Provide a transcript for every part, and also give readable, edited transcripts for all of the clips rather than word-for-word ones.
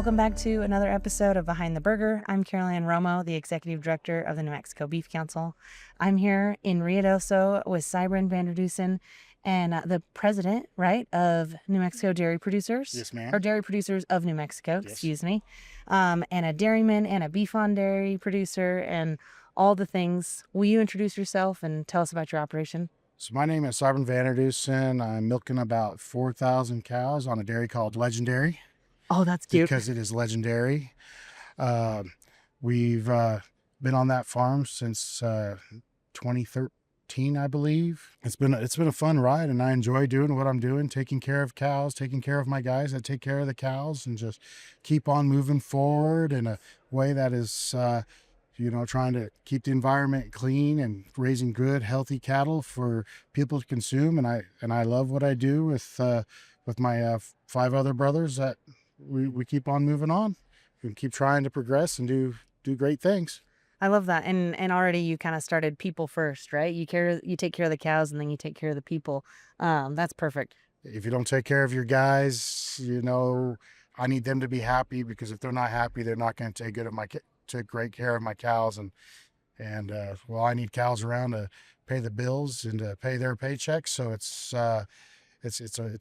Welcome back to another episode of Behind the Burger. I'm Caroline Romo, the Executive Director of the New Mexico Beef Council. I'm here in Ruidoso with Sybrand Vander Dussen and the president, right, of New Mexico Dairy Producers. Yes, ma'am. Or Dairy Producers of New Mexico, Yes. excuse me. And a dairyman and a beef on dairy producer and all the things. Will you introduce yourself and tell us about your operation? So my name is Sybrand Vander Dussen. I'm milking about 4,000 cows on a dairy called Legendary. Oh, that's cute. Because it is legendary. We've been on that farm since 2013, I believe. It's been a fun ride, and I enjoy doing what I'm doing, taking care of cows, taking care of my guys that take care of the cows, and just keep on moving forward in a way that is, trying to keep the environment clean and raising good, healthy cattle for people to consume. And I love what I do with my 5 other brothers that we keep on moving on and keep trying to progress and do great things. I love that. And already you kind of started people first, right? You take care of the cows and then you take care of the people. That's perfect. If you don't take care of your guys, I need them to be happy, because if they're not happy, they're not going to take great care of my cows. And I need cows around to pay the bills and to pay their paychecks. So it's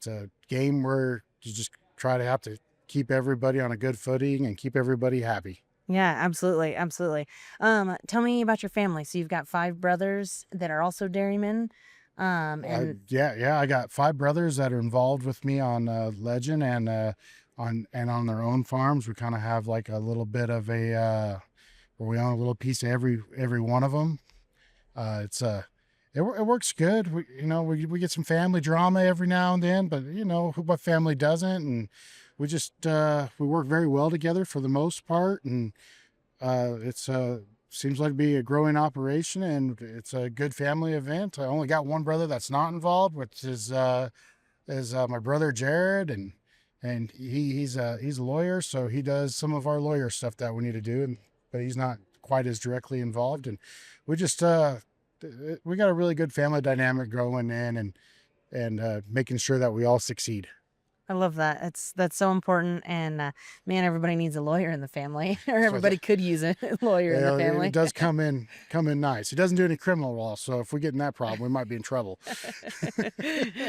a game where you just have to keep everybody on a good footing and keep everybody happy. Yeah, absolutely. Absolutely. Tell me about your family. So you've got 5 brothers that are also dairymen. I got 5 brothers that are involved with me on Legend and on their own farms. We kind of have like a little bit of where we own a little piece of every one of them. It works good. We get some family drama every now and then, but what family doesn't? And we just we work very well together for the most part, and it's seems like to be a growing operation, and it's a good family event. I only got one brother that's not involved, which is my brother Jared, and he's a lawyer, so he does some of our lawyer stuff that we need to do, but he's not quite as directly involved. And we just we got a really good family dynamic going in, and making sure that we all succeed. I love that. That's so important. And man, everybody needs a lawyer in the family, or everybody could use a lawyer in the family. It does come in nice. He doesn't do any criminal law, so if we get in that problem, we might be in trouble.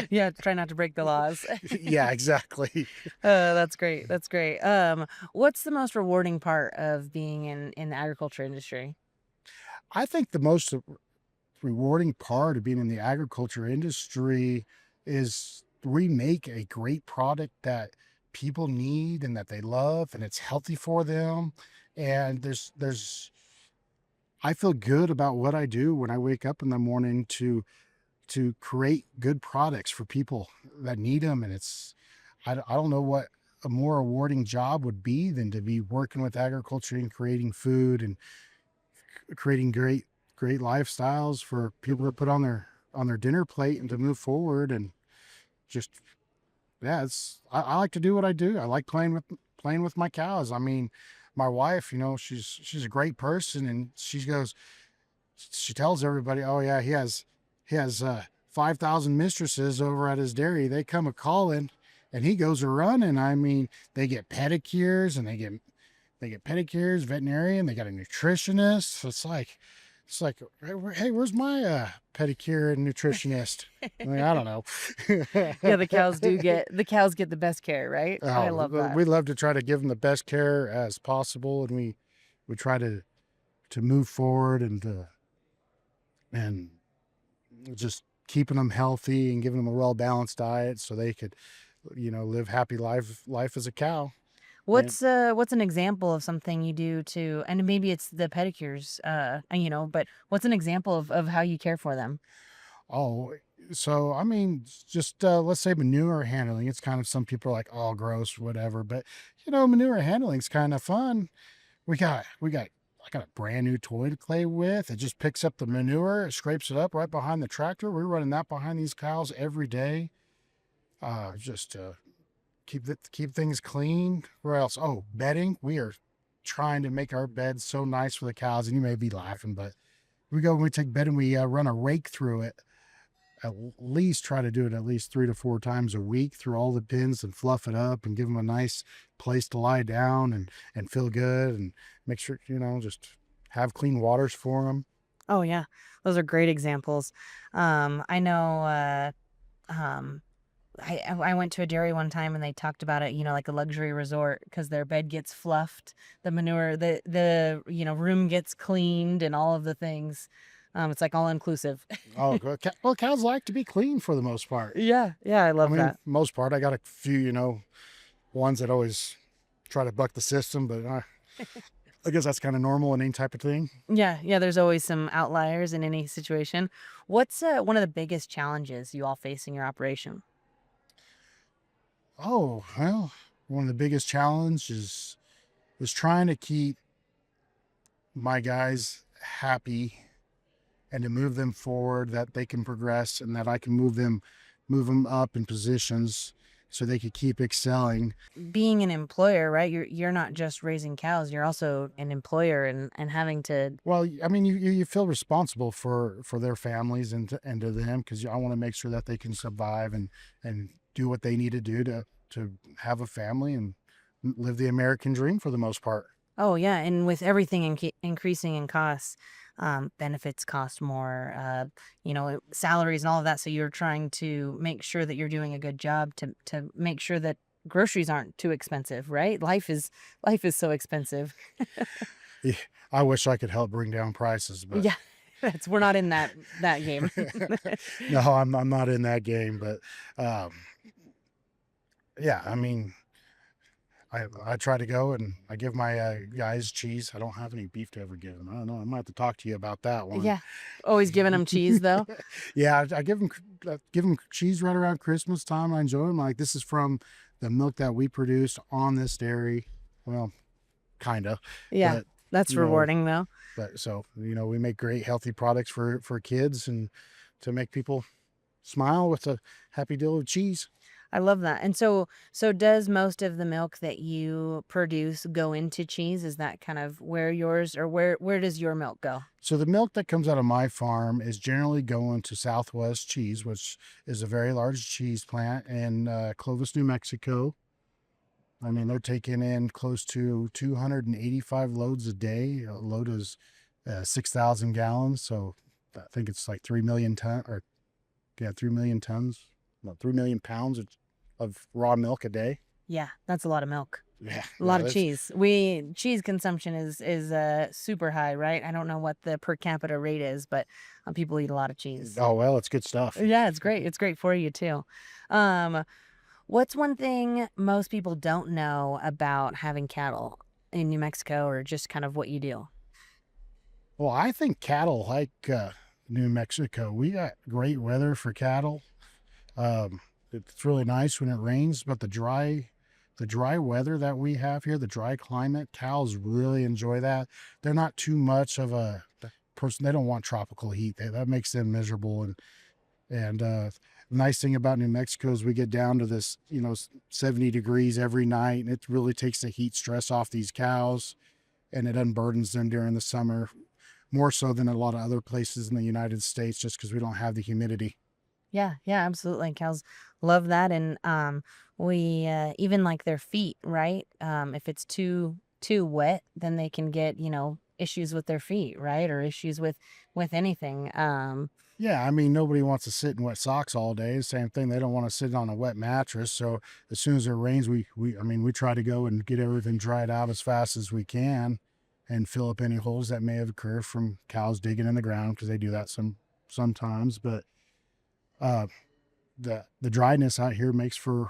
Yeah, try not to break the laws. Yeah, exactly. That's great. That's great. What's the most rewarding part of being in the agriculture industry? I think the most rewarding part of being in the agriculture industry is we make a great product that people need and that they love, and it's healthy for them. And I feel good about what I do when I wake up in the morning to create good products for people that need them. And I don't know what a more rewarding job would be than to be working with agriculture and creating food and creating great lifestyles for people to put on their dinner plate and to move forward. And just, yeah, I like to do what I do. I like playing with my cows. I mean, my wife, she's a great person, and she tells everybody, oh yeah, he has 5,000 mistresses over at his dairy. They come a calling, and he goes a running. I mean, they get pedicures, and they get pedicures, veterinarian. They got a nutritionist. It's like, hey, where's my pedicure and nutritionist? I don't know. Yeah, the cows get the best care, right? Oh, I love that. We love to try to give them the best care as possible, and we try to move forward and just keeping them healthy and giving them a well-balanced diet so they could, live happy life as a cow. What's an example of something you do and maybe it's the pedicures, but what's an example of how you care for them? Oh, so I mean, just let's say manure handling. It's kind of, some people are like, oh, gross, whatever. But manure handling's kind of fun. I got a brand new toy to play with. It just picks up the manure, it scrapes it up right behind the tractor. We're running that behind these cows every day. Just keep things clean. Where else? Oh, bedding. We are trying to make our beds so nice for the cows, and you may be laughing, but we take bedding, we run a rake through it at least try to do it at least 3 to 4 times a week through all the pens and fluff it up and give them a nice place to lie down and feel good and make sure, just have clean waters for them. Oh yeah, those are great examples. I know. Um, I went to a dairy one time and they talked about it, like a luxury resort because their bed gets fluffed, the manure, the room gets cleaned, and all of the things. It's like all inclusive. Oh, well, cows like to be clean for the most part. Yeah, yeah, I I love mean, that. most part, I got a few, ones that always try to buck the system, but I guess that's kind of normal in any type of thing. Yeah, yeah. There's always some outliers in any situation. What's one of the biggest challenges you all face in your operation? Oh, well, one of the biggest challenges is trying to keep my guys happy and to move them forward, that they can progress and that I can move them up in positions so they could keep excelling. Being an employer, right? You're not just raising cows, you're also an employer and having to. Well, I mean, you feel responsible for their families and to them, because I want to make sure that they can survive and do what they need to do to have a family and live the American dream for the most part. Oh yeah, and with everything increasing in costs, benefits cost more, salaries and all of that. So you're trying to make sure that you're doing a good job to make sure that groceries aren't too expensive, right? Life is so expensive. Yeah, I wish I could help bring down prices, but Yeah, we're not in that game. no, I'm not in that game. But um, yeah, I mean, I try to go and I give my guys cheese. I don't have any beef to ever give them. I don't know. I might have to talk to you about that one. Yeah, always giving them cheese though. Yeah, I give them cheese right around Christmas time. I enjoy them. Like, this is from the milk that we produced on this dairy. Well, kind of, Yeah, but that's you know, rewarding though. but so we make great healthy products for kids and to make people smile with a happy deal of cheese. I love that. And so does most of the milk that you produce go into cheese? Is that kind of where yours, or where does your milk go? So the milk that comes out of my farm is generally going to Southwest Cheese, which is a very large cheese plant in Clovis, New Mexico. I mean, they're taking in close to 285 loads a day. A load is 6,000 gallons. So I think it's like 3 million ton, or yeah, 3 million tons, no, 3 million pounds of raw milk a day. Yeah, that's a lot of milk. Yeah, A yeah, lot of that's, cheese. Cheese consumption is super high, right? I don't know what the per capita rate is, but people eat a lot of cheese. oh, well, it's good stuff. Yeah, it's great. It's great for you too. Um, what's one thing most people don't know about having cattle in New Mexico, or just kind of what you do? Well, I think cattle like New Mexico. We got great weather for cattle. It's really nice when it rains, but the dry weather that we have here, the dry climate, cows really enjoy that. They're not too much of a person. They don't want tropical heat. That makes them miserable. And nice thing about New Mexico is we get down to this, 70 degrees every night, and it really takes the heat stress off these cows, and it unburdens them during the summer more so than a lot of other places in the United States, just because we don't have the humidity. Yeah, yeah, absolutely. Cows love that, and we even like their feet, right? If it's too wet, then they can get issues with their feet, right, or issues with anything. Yeah, I mean, nobody wants to sit in wet socks all day. Same thing, they don't want to sit on a wet mattress. So as soon as it rains, we try to go and get everything dried out as fast as we can, and fill up any holes that may have occurred from cows digging in the ground, because they do that sometimes. But uh, the dryness out here makes for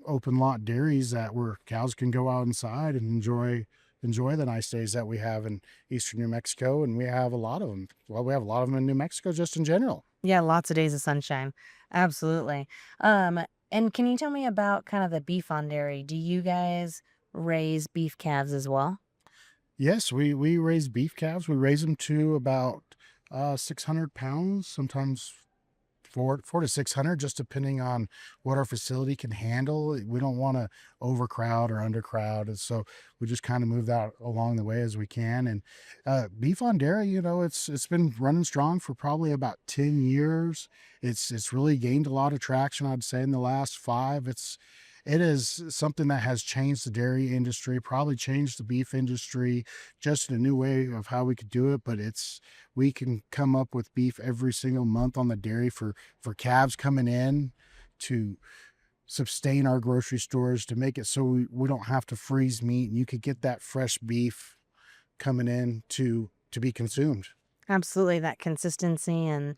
open lot dairies that where cows can go out inside and enjoy the nice days that we have in eastern New Mexico, and we have a lot of them. Well, we have a lot of them in New Mexico just in general. Yeah, lots of days of sunshine. Absolutely. And can you tell me about kind of the beef on dairy? Do you guys raise beef calves as well? Yes, we raise beef calves. We raise them to about 600 pounds, sometimes four to 600, just depending on what our facility can handle. We don't want to overcrowd or undercrowd, and so we just kind of move that along the way as we can. And beef on dairy, it's been running strong for probably about 10 years. It's really gained a lot of traction, I'd say, in the last five. It is something that has changed the dairy industry, probably changed the beef industry, just in a new way of how we could do it. But we can come up with beef every single month on the dairy for calves coming in to sustain our grocery stores, to make it so we don't have to freeze meat, and you could get that fresh beef coming in to be consumed. Absolutely, that consistency and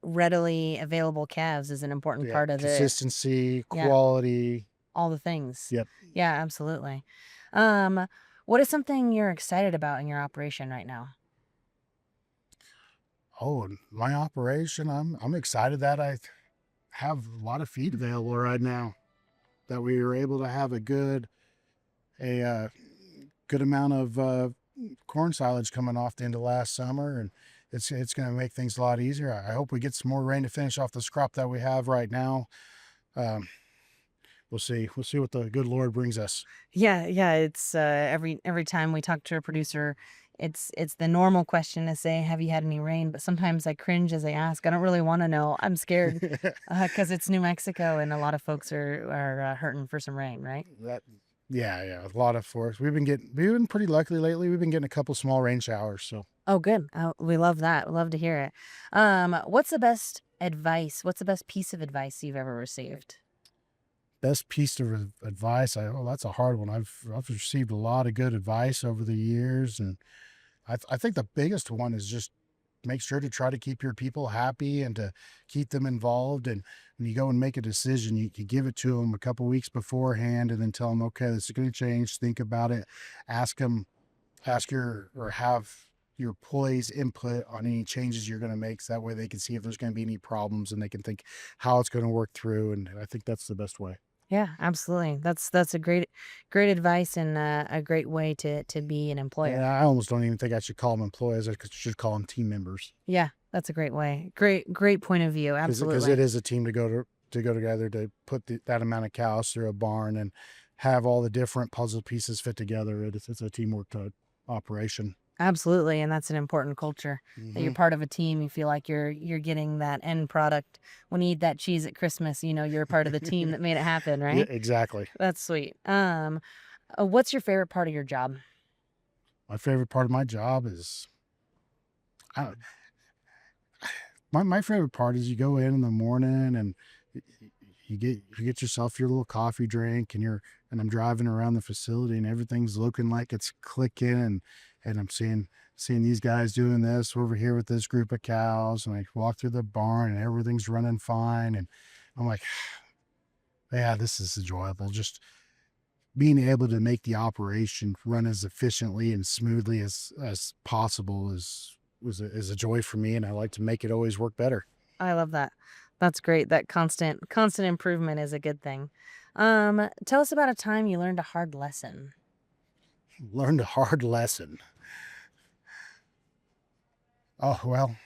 readily available calves is an important Yeah, part of it. consistency, Yeah, quality. all the things. Yep. Yeah, absolutely. Um, what is something you're excited about in your operation right now? Oh, and my operation, I'm excited that I have a lot of feed available right now. That we were able to have a good amount of corn silage coming off the end of last summer, and it's going to make things a lot easier. I hope we get some more rain to finish off this crop that we have right now. Um, we'll see. We'll see what the good Lord brings us. Yeah, yeah, it's every time we talk to a producer, it's the normal question to say, "Have you had any rain?" But sometimes I cringe as I ask. I don't really want to know. I'm scared because it's New Mexico and a lot of folks are hurting for some rain, right? That, yeah, yeah, a lot of force. We've been pretty lucky lately. We've been getting a couple small rain showers, so. Oh, good. We love that. We love to hear it. What's the best advice? What's the best piece of advice you've ever received? Best piece of advice. That's a hard one. I've received a lot of good advice over the years, and I think the biggest one is just make sure to try to keep your people happy and to keep them involved. And when you go and make a decision, you give it to them a couple weeks beforehand, and then tell them, okay, this is going to change. Think about it. Ask them, ask your or have your employees input on any changes you're going to make, so that way they can see if there's going to be any problems and they can think how it's going to work through. And I think that's the best way. Yeah, absolutely. That's a great advice and a great way to be an And employer. I almost don't even think I should call them employees. I should call them team members, Yeah, that's a great way. Great point of view. because it Absolutely. is a team to go together to put that amount of cows through a barn and have all the different puzzle pieces fit together. It's a teamwork operation. Absolutely, and that's an important culture that you're Hmm. part of a team. You feel like you're getting that end product. When you eat that cheese at Christmas, you know you're a part of the team that made it happen, Yeah, right? exactly. That's sweet. What's your favorite part of your job? My favorite part of my job is I don't, my favorite part is you go in the morning and you get yourself your little coffee drink, and I'm driving around the facility and everything's looking like it's clicking, and I'm seeing these guys doing this over here with this group of cows, and I walk through the barn and everything's running fine, and I'm like, yeah, this is enjoyable. Just being able to make the operation run as efficiently and smoothly as possible is a joy for me, and I like to make it always work better. I love that. That's great. That constant improvement is a good thing. Tell us about a time you learned a hard lesson. Learned a hard lesson. Oh well,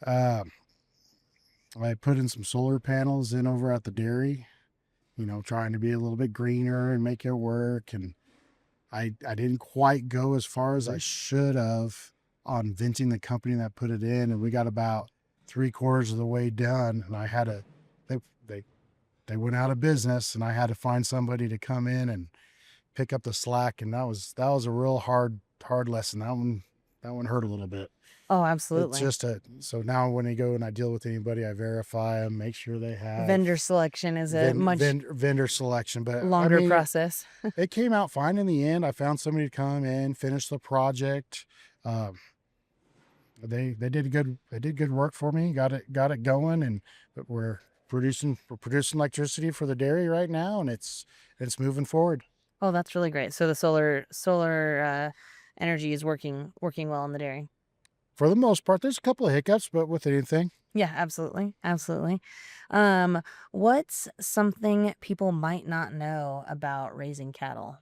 uh, I put in some solar panels in over at the dairy, trying to be a little bit greener and make it work. And I didn't quite go as far as I should have on venting the company that put it in, and we got about three-quarters of the way done, and I had to they they they went out of business, and I had to find somebody to come in and pick up the slack, and that was a real hard lesson. That one hurt a little bit. Oh, It's absolutely. just so now when I go and I deal with anybody, I verify them, make sure they have Vendor selection is a much vendor selection. But I longer mean, process. it came out fine in the end. I found somebody to come in, finish the project. Um, they did good work for me. Got it going, and but we're producing electricity for the dairy right now, and it's moving forward Oh, that's really great. So the solar energy is working well in the dairy. for the most part. There's a couple of hiccups, but with anything, Yeah, absolutely. Absolutely. Um, what's something people might not know about raising cattle?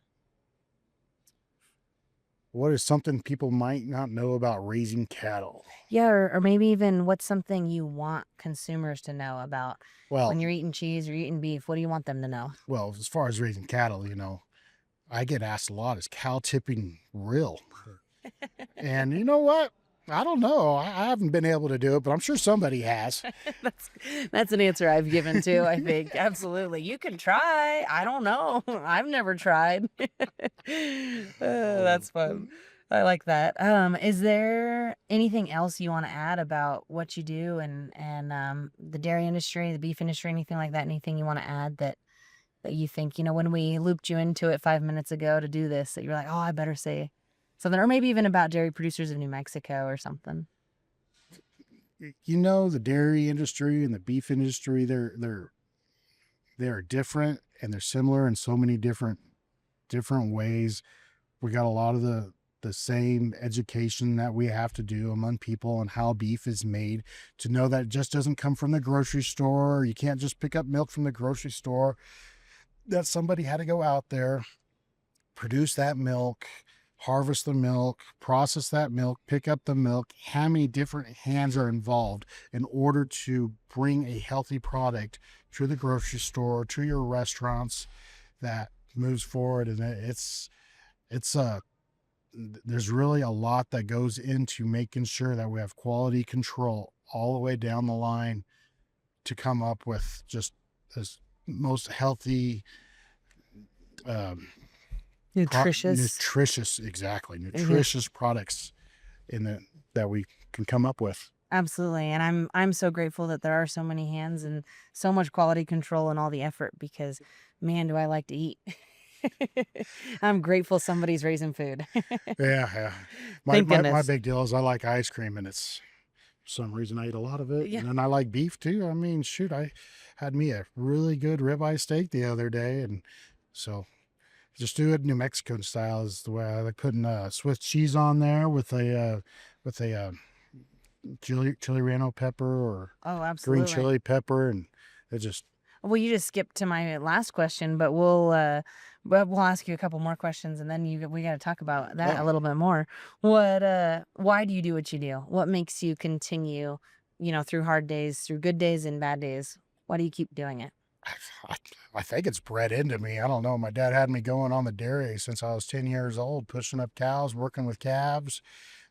what is something people might not know about raising cattle? Yeah, or maybe even what's something you want consumers to know about Well, when you're eating cheese or you're eating beef? What do you want them to know? well, as far as raising cattle, I get asked a lot, is cow tipping real? And you know what? I don't know. I haven't been able to do it, but I'm sure somebody has. That's that's an answer I've given too, I think. Absolutely. You can try. I don't know. I've never tried. Oh, That's fun. I like that. Is there anything else you want to add about what you do and the dairy industry, the beef industry, anything like that? Anything you want to add that you think, when we looped you into it 5 minutes ago to do this, that you're like, oh, I better say something, or maybe even about dairy producers of New Mexico or something. the dairy industry and the beef industry, they're different and they're similar in so many different ways. We got a lot of the same education that we have to do among people on how beef is made, to know that it just doesn't come from the grocery store. You can't just pick up milk from the grocery store, that somebody had to go out there, produce that milk, harvest the milk, process that milk, pick up the milk. How many different hands are involved in order to bring a healthy product to the grocery store, to your restaurants, that moves forward? And it's there's really a lot that goes into making sure that we have quality control all the way down the line to come up with just this most healthy, um, Nutritious. nutritious, exactly, Yeah. nutritious products in the that we can come up with. Absolutely, and I'm so grateful that there are so many hands and so much quality control and all the effort because, man, do I like to eat. I'm grateful somebody's raising food. Yeah, yeah. My Thank my my goodness. big deal is I like ice cream, and it's for some reason I eat a lot of it, Yeah. and then I like beef too. I mean, shoot, I had me a really good ribeye steak the other day, and so just do it New Mexican style is the way I like, putting Swiss cheese on there with a chili reno pepper or Oh, green absolutely. chili pepper, and it just Well, you just skipped to my last question, but we'll ask you a couple more questions, and then we got to talk about that a oh, little bit more. Why do you do what you do? What makes you continue, through hard days, through good days and bad days? Why do you keep doing it? I, I think it's bred into me. I don't know. My dad had me going on the dairy since I was 10 years old, pushing up cows, working with calves.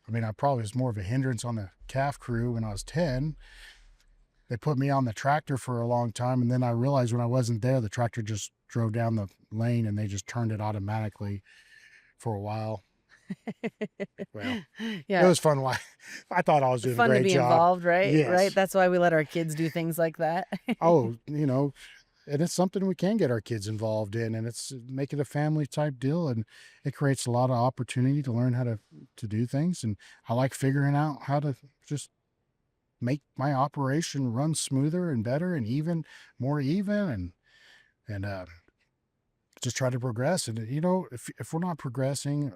I mean, I probably was more of a hindrance on the calf crew when I was 10. They put me on the tractor for a long time, and then I realized when I wasn't there, the tractor just drove down the lane and they just turned it automatically for a while. Well, it Yeah, was fun. Why I thought I was doing a fun to great be job. involved, right? Right. Yes. That's why we let our kids do things like that. Oh, and it's something we can get our kids involved in, and it's make it a family type deal, and it creates a lot of opportunity to learn how to do things. And I like figuring out how to just make my operation run smoother and better and more even, and just try to progress. And if we're not progressing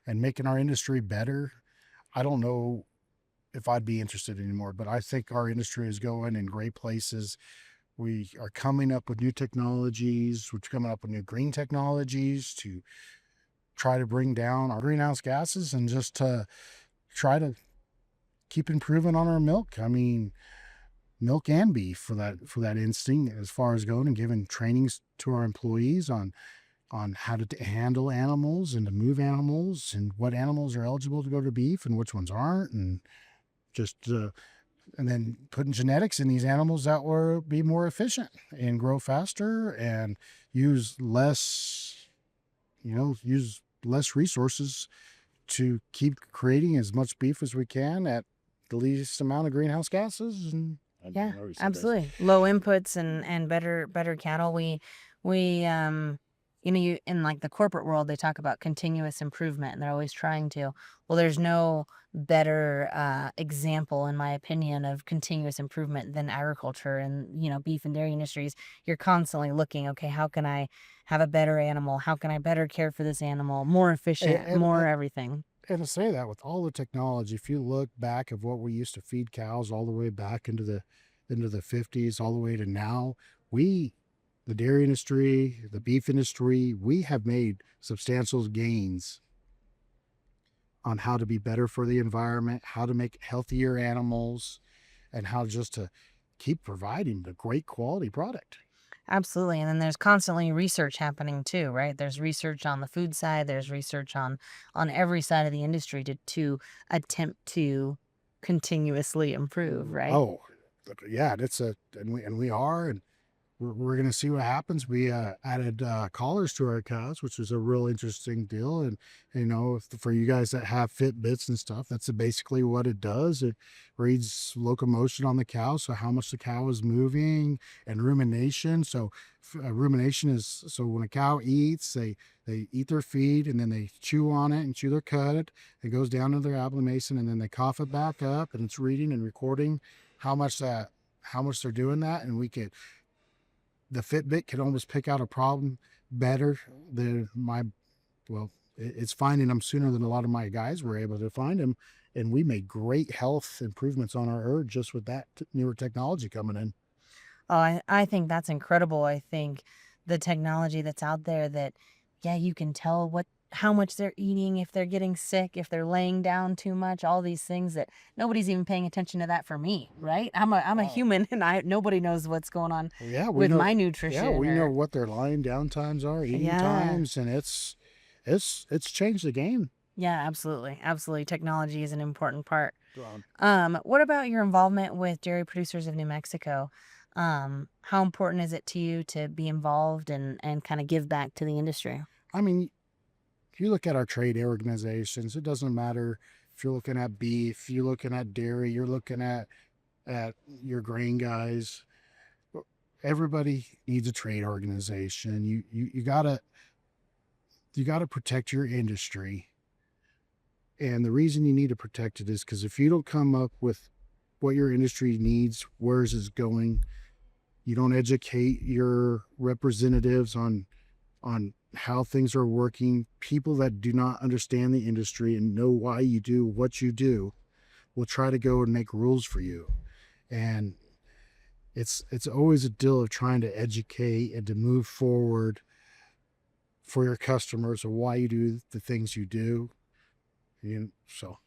and making our industry better, I don't know if I'd be interested anymore. But I think our industry is going in great places. We are coming up with new technologies. We're coming up with new green technologies to try to bring down our greenhouse gases and just to try to keep improving on our milk. I mean, milk and beef for that instinct, as far as going and giving trainings to our employees on how to handle animals and to move animals and what animals are eligible to go to beef and which ones aren't, and just and then putting genetics in these animals that will be more efficient and grow faster and use less, use less resources to keep creating as much beef as we can at the least amount of greenhouse gases. And Yeah, I already said this. absolutely. Low inputs and better cattle. We you in like the corporate world, they talk about continuous improvement and they're always trying to. Well, there's no better example, in my opinion, of continuous improvement than agriculture and beef and dairy industries. You're constantly looking, okay, how can I have a better animal? How can I better care for this animal? More efficient, And, more and everything. and to say that, with all the technology, if you look back of what we used to feed cows all the way back into the 50s, all the way to now, we, the dairy industry, the beef industry, we have made substantial gains on how to be better for the environment, how to make healthier animals, and how just to keep providing the great quality product. Absolutely. And then there's constantly research happening too, right? There's research on the food side, there's research on every side of the industry to attempt to continuously improve, right? Oh, yeah, that's a and we are, and we're going to see what happens. We added collars to our cows, which was a real interesting deal. And, for you guys that have Fitbits and stuff, that's basically what it does. It reads locomotion on the cow, so how much the cow is moving, and rumination. So, rumination is so when a cow eats, they eat their feed and then they chew on it and chew their cud. It goes down to their abomination and then they cough it back up, and it's reading and recording how much that how much they're doing that, and the Fitbit can almost pick out a problem better than it's finding them sooner than a lot of my guys were able to find them. And we made great health improvements on our herd just with that newer technology coming in. Oh, I think that's incredible. I think the technology that's out there that, yeah, you can tell how much they're eating, if they're getting sick, if they're laying down too much, all these things that nobody's even paying attention to that for me, right? I'm a Oh, human and nobody knows what's going on yeah, we with know. my Yeah, nutrition we know or what their lying down times are, eating yeah. times, and it's changed the game. Yeah, absolutely. Absolutely. Technology is an important part. Um, What about your involvement with Dairy Producers of New Mexico? How important is it to you to be involved and kind of give back to the industry? I mean, if you look at our trade organizations, it doesn't matter if you're looking at beef, you're looking at dairy, you're looking at your grain guys. Everybody needs a trade organization. You gotta protect your industry, and the reason you need to protect it is because if you don't come up with what your industry needs, where's it's going, you don't educate your representatives on how things are working. People that do not understand the industry and know why you do what you do will try to go and make rules for you. And it's always a deal of trying to educate and to move forward for your customers of why you do the things you do. So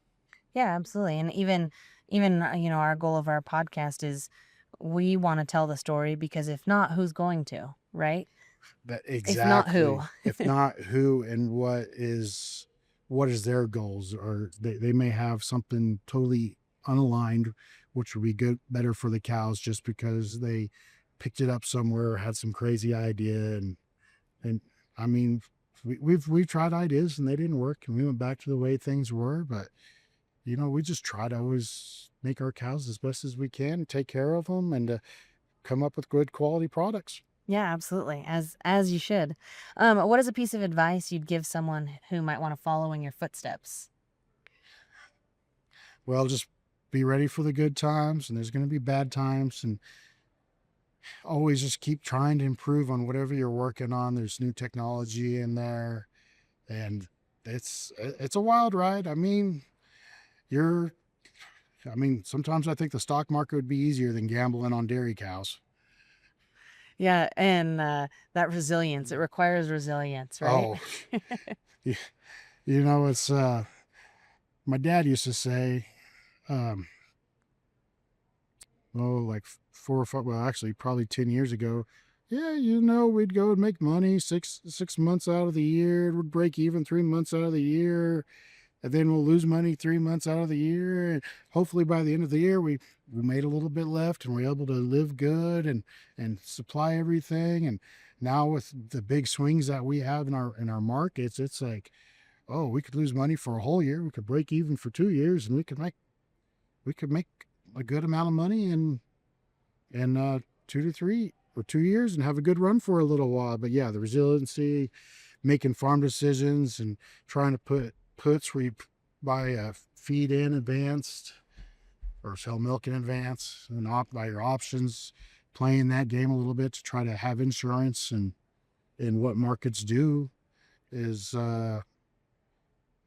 Yeah, absolutely. And even our goal of our podcast is we want to tell the story because if not, who's going to, right? that If not who? exactly, if not who and what is their goals, or they may have something totally unaligned, which would be better for the cows just because they picked it up somewhere, had some crazy idea, and I mean, we've tried ideas and they didn't work, and we went back to the way things were. But we just try to always make our cows as best as we can, take care of them, and come up with good quality products. Yeah, absolutely. As you should. What is a piece of advice you'd give someone who might want to follow in your footsteps? Well, just be ready for the good times, and there's going to be bad times, and always just keep trying to improve on whatever you're working on. There's new technology in there, and it's a wild ride. You're sometimes I think the stock market would be easier than gambling on dairy cows. Yeah, and that resilience, it requires resilience, right? Oh, y- it's my dad used to say, um, like 4 or 5, well, actually, probably 10 years ago. Yeah, we'd go and make money 6 months out of the year. It would break even 3 months out of the year, and then we'll lose money 3 months out of the year. And hopefully, by the end of the year, we made a little bit left, and we're able to live good and supply everything. And now with the big swings that we have in our markets, it's like, oh, we could lose money for a whole year. We could break even for 2 years, and we could make a good amount of money in 2 to 3 or 2 years and have a good run for a little while. But yeah, the resiliency, making farm decisions, and trying to put puts where you buy a feed in advanced or sell milk in advance, and buy your options, playing that game a little bit to try to have insurance. And what markets do is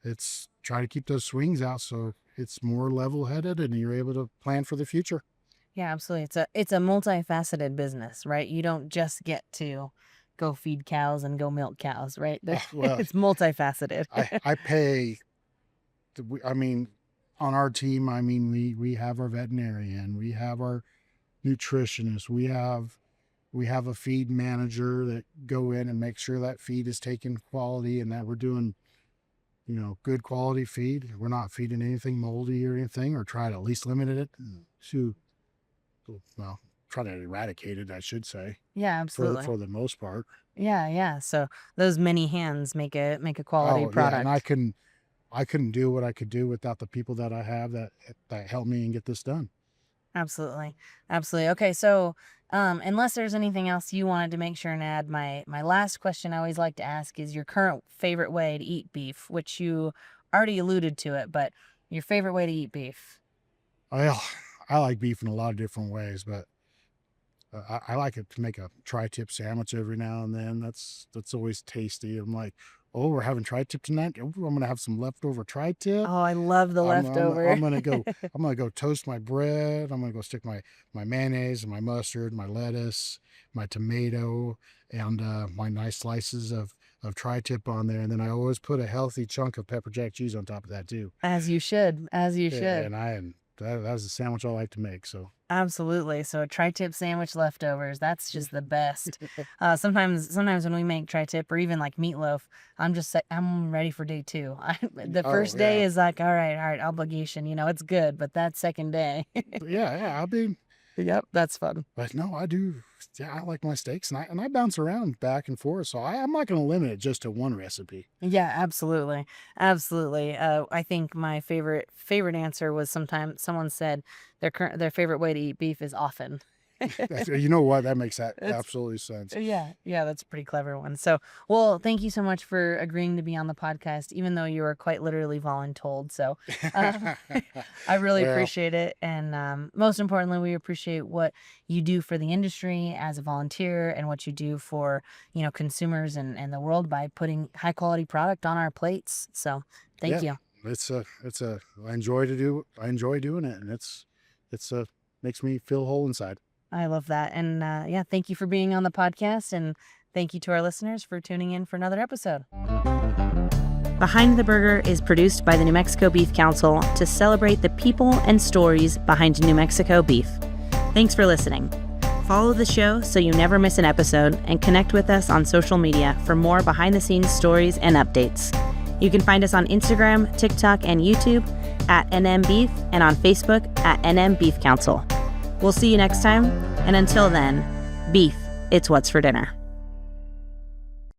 it's try to keep those swings out so it's more level headed and you're able to plan for the future. Yeah, absolutely. It's a multifaceted business, right? You don't just get to go feed cows and go milk cows, right? Well, It's multifaceted. I pay I mean, on our team, I mean, we have our veterinarian, we have our nutritionist, we have a feed manager that go in and make sure that feed is taken quality and that we're doing, good quality feed. We're not feeding anything moldy or anything, or try to at least limit it to, well, try to eradicate it, I should say, Yeah, absolutely. for the most part. Yeah. So those many hands make a quality Oh yeah, and product. I couldn't do what I could do without the people that I have that help me and get this done. Absolutely. Absolutely. Okay, so unless there's anything else you wanted to make sure and add, my last question I always like to ask is your current favorite way to eat beef, which you already alluded to it, but your favorite way to eat beef. Well, I like beef in a lot of different ways, but I like it to make a tri-tip sandwich every now and then. That's always tasty. I'm like, oh, we're having tri-tip tonight. Oh, I'm gonna have some leftover tri-tip. Oh, I love the leftover. I'm gonna go toast my bread. I'm gonna go stick my mayonnaise and my mustard, my lettuce, my tomato, and my nice slices of tri-tip on there. And then I always put a healthy chunk of pepper jack cheese on top of that too. As you should. As you should. And that's a sandwich I like to make. So Absolutely. So tri-tip sandwich leftovers, that's just the best. Sometimes when we make tri-tip or even like meatloaf, I'm ready for day two. The oh first day yeah, is like, all right, obligation, it's good, but that second day. yeah. I mean, Yep, that's fun. but no, I do. Yeah, I like my steaks, and I bounce around back and forth. So I'm not going to limit it just to one recipe. Yeah, absolutely. Absolutely. I think my favorite answer was sometimes someone said their favorite way to eat beef is often. You know what? That makes It's absolutely sense. yeah, that's a pretty clever one. So, well, thank you so much for agreeing to be on the podcast, even though you were quite literally voluntold. So, uh, I really Well, appreciate it, and most importantly, we appreciate what you do for the industry as a volunteer, and what you do for consumers and the world by putting high quality product on our plates. So, thank yeah, you. I enjoy doing it, and it's makes me feel whole inside. I love that, and yeah, thank you for being on the podcast, and thank you to our listeners for tuning in for another episode. Behind the Burger is produced by the New Mexico Beef Council to celebrate the people and stories behind New Mexico beef. Thanks for listening. Follow the show so you never miss an episode, and connect with us on social media for more behind-the-scenes stories and updates. You can find us on Instagram, TikTok, and YouTube at NM Beef, and on Facebook at NM Beef Council. We'll see you next time, and until then, beef, it's what's for dinner.